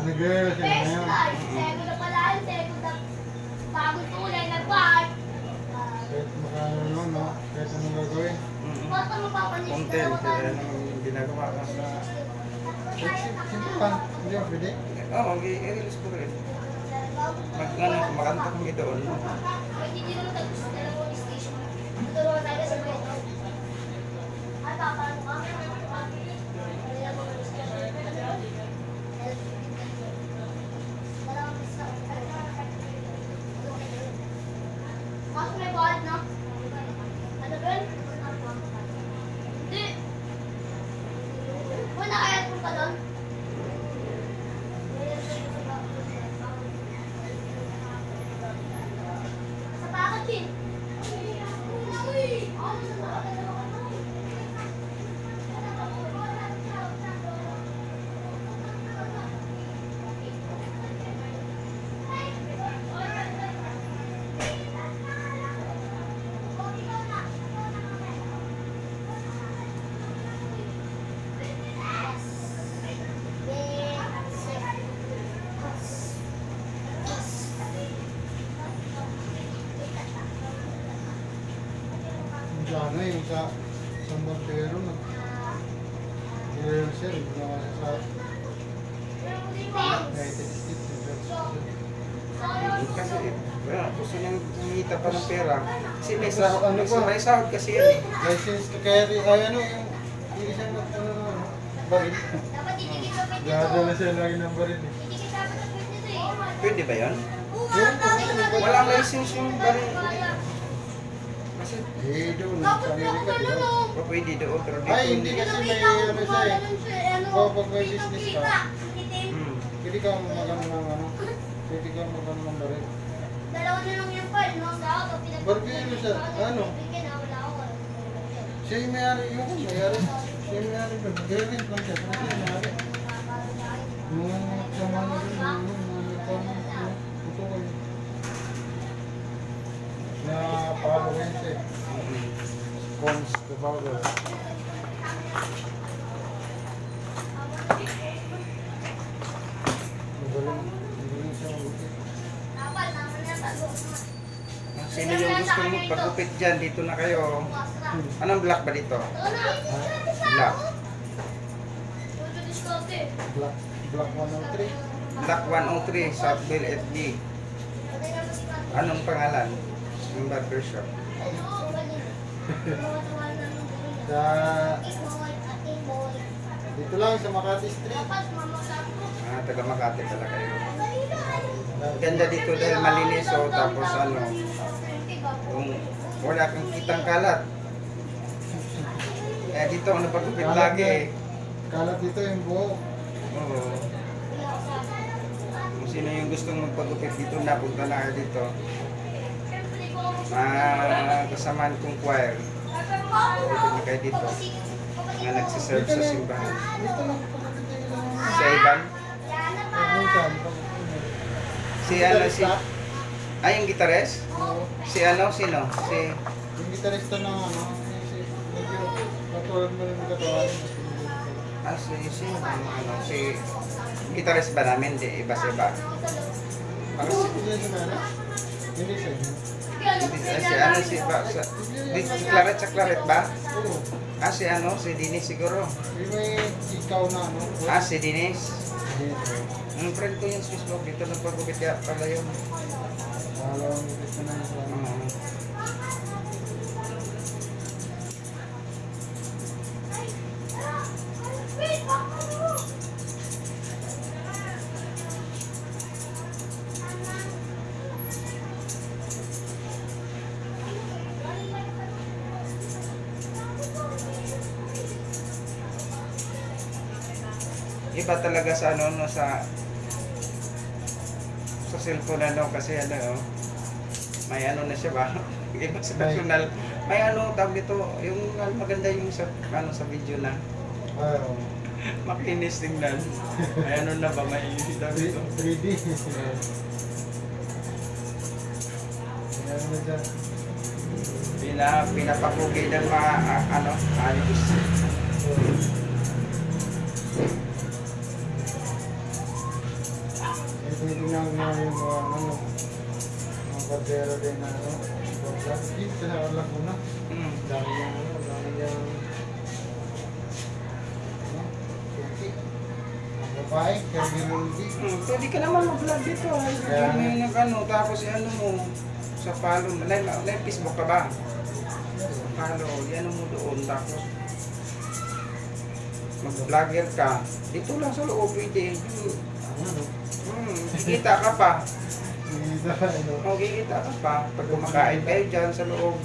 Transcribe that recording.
Nag-rehearse siya ngayon. Sego na pala, sego na bagong tulay na bar. Kahit makano no? Kahit anong gagawin. Basta mapapanis Konti, kaya nang ginagawa ka sa... Simple lang. Hindi ba pwede? Oo, i-release ko rin. Makanta kami doon. Hindi nila matagos na lang police station. Tuturuan tayo sa mga ito. Ay, papaano ka? Mas may bawal na. Ano ba yun? Hindi. Wala kaya punta doon? Sa bakit eh? Yung sa ano yung sa San Bartero nag-rehearse siya. Ginawa siya sa United States. Kasi, well, gusto niyang kumita pa ng pera. Kasi may sahod kasi yan eh. License ka kaya ay ano yung hindi siya baril. Dapat didikit sa pwede Gada na to. siya lagi ng baril eh. Didikit dapat sa pwede to eh. Pwede ba yan? Walang license yung baril. Kasi, Eh doon sa Amerika di ba? o pwede doon, pero dito Ay hindi kasi may ano siya eh. Oh, pag may business ka, Hmm. pwede ka magano ng ano. Pwede ka magano ng baril. Dalawa na lang yung file, no? Sa auto, Barbero siya, ano? Siya yung may-ari, yung may-ari. Siya yung may-ari doon. Nag-rent lang siya. Pero siya yung may-ari. Yung sama na doon, yung tutukoy. Na following siya. Cons the power. Magaling siya mabuti. Sino yung gusto magpagupit dyan? Dito na kayo. Anong black ba dito? Black. Black 103. Black 103, Southville FD. Anong pangalan? Yung barber shop. Sa dito lang sa Makati Street. Taga Makati pala kayo. Ganda dito dahil malinis o tapos ano, kung wala kang kitang kalat. Eh dito ang napagupit lagi eh. Kalat dito yung buhok. Oo. Kung sino yung gustong magpagupit dito, napunta na kayo dito. Kasamaan kong choir. Dito na kayo dito. Nga nagsiserve sa simbahan. Dito lang pagkakita lang. Sa Iban. Minsan, Si ano si... Ay, yung gitares? Oo. Si ano? Sino? Si... Yung gitarista ng ano, si medyo katulad mo rin yung katawan. Si... Ano? Si... Gitares ba namin? Di, iba sa iba. Parang si... Hindi siya meron. Hindi siya. Si ano? Si Claret sa Claret ba? Oo. Si ano? Si Dinis siguro. Yung may ikaw na ano. Si Dinis. Dito. Ang friend ko yung Swiss Block. Dito nagpagupit kaya pala yun. Alam mo dito na yung Oo. Iba talaga sa ano no sa cellphone ano kasi ano may ano na siya ba iba sa personal may ano tawag dito yung maganda yung sa ano sa video na Ayaw. makinis tingnan may ano na ba may tawag dito 3D. Ayan na dyan. pinapapugi ng mga ano ayos. tinitingnan ko nga yung mga ano, mga bandera din na ano, dito sa Laguna. Dami yung ano, dami yung suki. Ang babae, kaya ginuldi. Pwede ka naman mag-vlog dito. Kaya may nag-ano, tapos ano mo, sa follow, may Facebook ka ba? Follow, yan mo doon, tapos mag-vlogger ka. Dito lang sa loob, pwede. Ano? Kikita ka pa. Hindi sa ano. O, kikita ka pa. Pag kumakain kayo dyan sa loob.